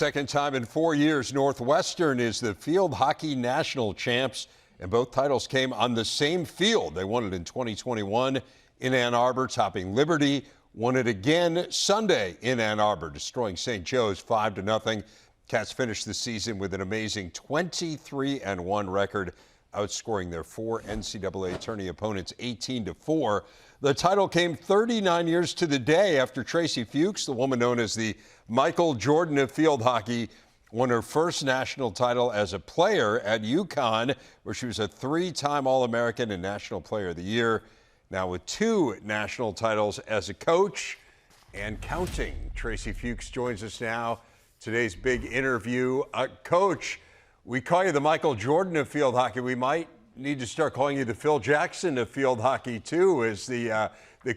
Second time in 4 years, Northwestern is the field hockey national champs, and both titles came on the same field. They won it in 2021 in Ann Arbor, topping Liberty. Won it again Sunday in Ann Arbor, destroying St. Joe's 5-0. Cats finished the season with an amazing 23-1 record, outscoring their 4 NCAA tourney opponents 18-4. The title came 39 years to the day after Tracey Fuchs, the woman known as the Michael Jordan of field hockey, won her first national title as a player at UConn, where she was a 3-time All-American and National Player of the Year. Now with 2 national titles as a coach and counting. Tracey Fuchs joins us now. Today's big interview. Coach, we call you the Michael Jordan of field hockey. We might need to start calling you the Phil Jackson of field hockey, too, as the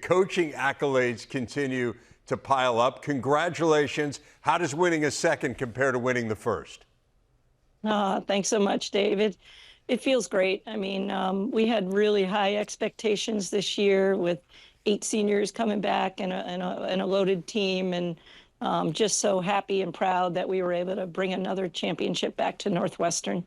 coaching accolades continue to pile up. Congratulations. How does winning a second compare to winning the first? Thanks so much, David. It feels great. I mean, we had really high expectations this year with 8 seniors coming back and a loaded team, and just so happy and proud that we were able to bring another championship back to Northwestern.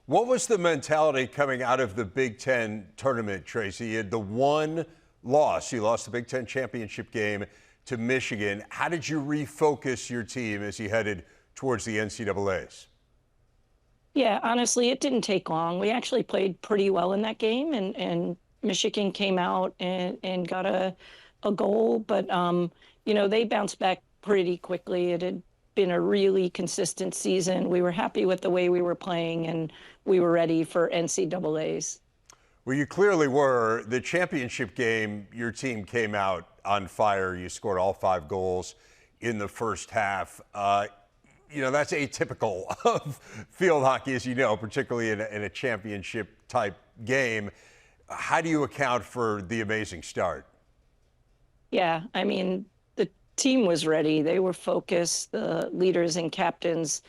What was the mentality coming out of the Big Ten tournament, Tracey? You had the one loss. You lost the Big Ten championship game to Michigan. How did you refocus your team as you headed towards the NCAAs? Yeah, honestly, it didn't take long. We actually played pretty well in that game, and Michigan came out and got a goal. But, you know, they bounced back pretty quickly. It had been a really consistent season. We were happy with the way we were playing, and we were ready for NCAAs. Well, you clearly were. The championship game, your team came out on fire. You scored all 5 goals in the first half. You know, that's atypical of field hockey, as you know, particularly in a championship-type game. How do you account for the amazing start? Yeah, I mean, the team was ready. They were focused. The leaders and captains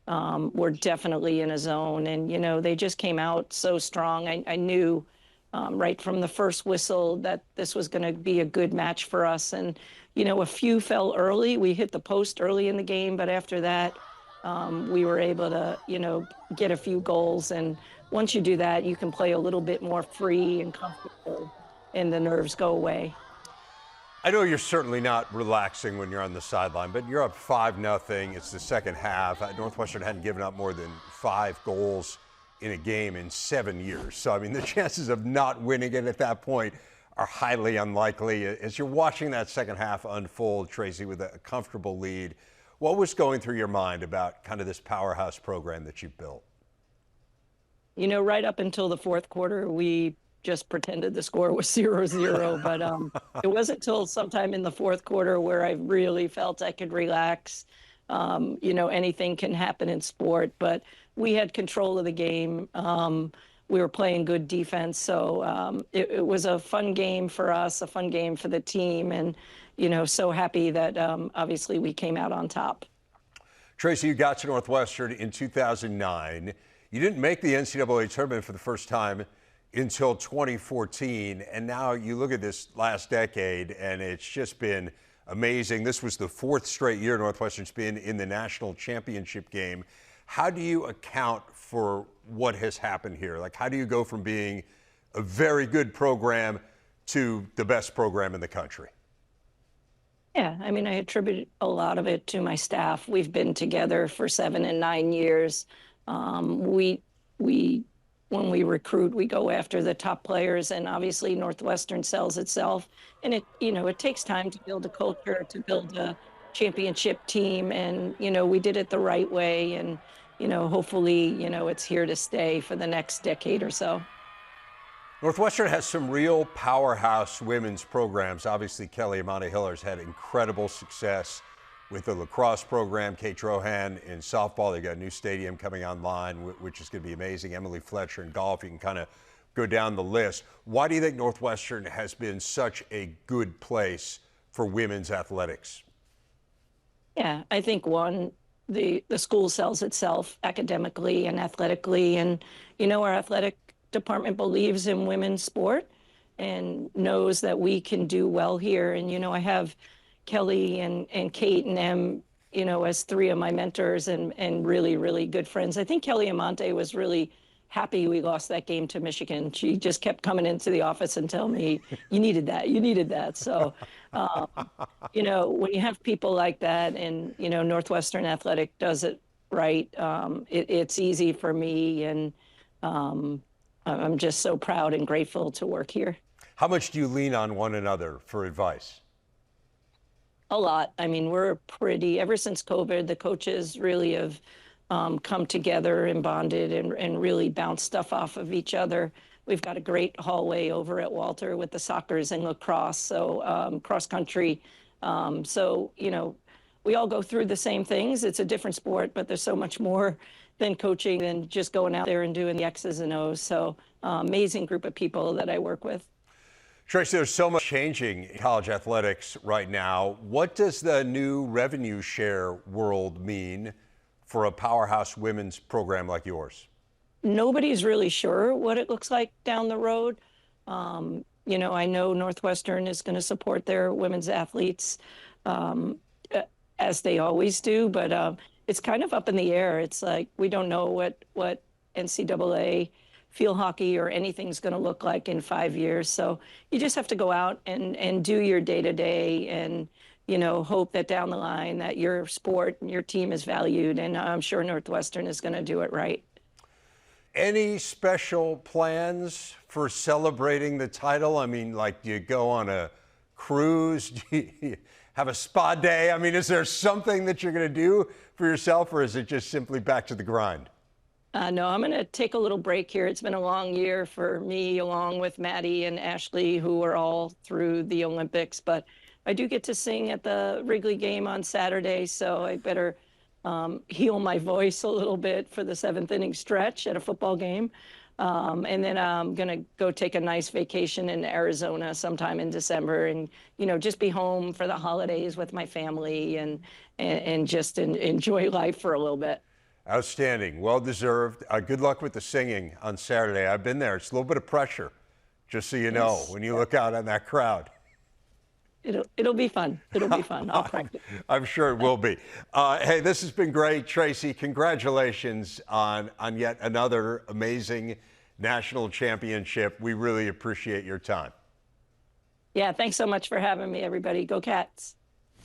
were definitely in a zone. And, you know, they just came out so strong. I knew right from the first whistle that this was going to be a good match for us. And, you know, a few fell early. We hit the post early in the game, but after that, we were able to, you know, get a few goals. And once you do that, you can play a little bit more free and comfortable, and the nerves go away. I know you're certainly not relaxing when you're on the sideline, but you're up 5-0. It's the second half. Northwestern hadn't given up more than 5 goals in a game in 7 years. So, I mean, the chances of not winning it at that point are highly unlikely. As you're watching that second half unfold, Tracey, with a comfortable lead, what was going through your mind about kind of this powerhouse program that you've built? You know, right up until the fourth quarter, we just pretended the score was 0-0, but it wasn't until sometime in the fourth quarter where I really felt I could relax. You know, anything can happen in sport, but we had control of the game. We were playing good defense, so it was a fun game for us, a fun game for the team, and, you know, so happy that obviously we came out on top. Tracey, you got to Northwestern in 2009. You didn't make the NCAA tournament for the first time until 2014, and now you look at this last decade, and it's just been amazing. This was the 4th straight year Northwestern's been in the national championship game. How do you account for what has happened here? Like, how do you go from being a very good program to the best program in the country? Yeah, I mean, I attribute a lot of it to my staff. We've been together for 7 and 9 years. When we recruit, we go after the top players, and obviously Northwestern sells itself. And it, you know, it takes time to build a culture, to build a championship team, and, you know, we did it the right way, and, you know, hopefully, you know, it's here to stay for the next decade or so. Northwestern has some real powerhouse women's programs. Obviously, Kelly Amanda-Hiller's had incredible success with the lacrosse program. Kate Drohan in softball. They got a new stadium coming online, which is going to be amazing. Emily Fletcher in golf. You can kind of go down the list. Why do you think Northwestern has been such a good place for women's athletics? Yeah, I think one, the school sells itself academically and athletically, and, you know, our athletic department believes in women's sport and knows that we can do well here. And, you know, I have Kelly and Kate and Em as three of my mentors and really, really good friends. I think Kelly Amante was really happy we lost that game to Michigan. She just kept coming into the office and tell me, you needed that, you needed that. So, when you have people like that and, Northwestern Athletic does it right, it's easy for me. And I'm just so proud and grateful to work here. How much do you lean on one another for advice? A lot. I mean, ever since COVID, the coaches really have come together and bonded and really bounced stuff off of each other. We've got a great hallway over at Walter with the soccers and lacrosse, so cross country. So, we all go through the same things. It's a different sport, but there's so much more than coaching than just going out there and doing the X's and O's. So amazing group of people that I work with. Tracey, there's so much changing in college athletics right now. What does the new revenue share world mean for a powerhouse women's program like yours? Nobody's really sure what it looks like down the road. I know Northwestern is going to support their women's athletes as they always do, but it's kind of up in the air. It's like we don't know what NCAA field hockey or anything's going to look like in 5 years. So you just have to go out and do your day-to-day and, hope that down the line that your sport and your team is valued. And I'm sure Northwestern is going to do it right. Any special plans for celebrating the title? I mean, like, do you go on a cruise? Do you have a spa day? I mean, is there something that you're going to do for yourself, or is it just simply back to the grind? No, I'm going to take a little break here. It's been a long year for me, along with Maddie and Ashley, who are all through the Olympics. But I do get to sing at the Wrigley game on Saturday, so I better heal my voice a little bit for the seventh inning stretch at a football game. And then I'm going to go take a nice vacation in Arizona sometime in December and, just be home for the holidays with my family and just enjoy life for a little bit. Outstanding. Well-deserved. Good luck with the singing on Saturday. I've been there. It's a little bit of pressure, just so you know, when you look out on that crowd. It'll be fun. It'll be fun. I'll practice. I'm sure it will be. Hey, this has been great. Tracey, congratulations on yet another amazing national championship. We really appreciate your time. Yeah, thanks so much for having me, everybody. Go Cats.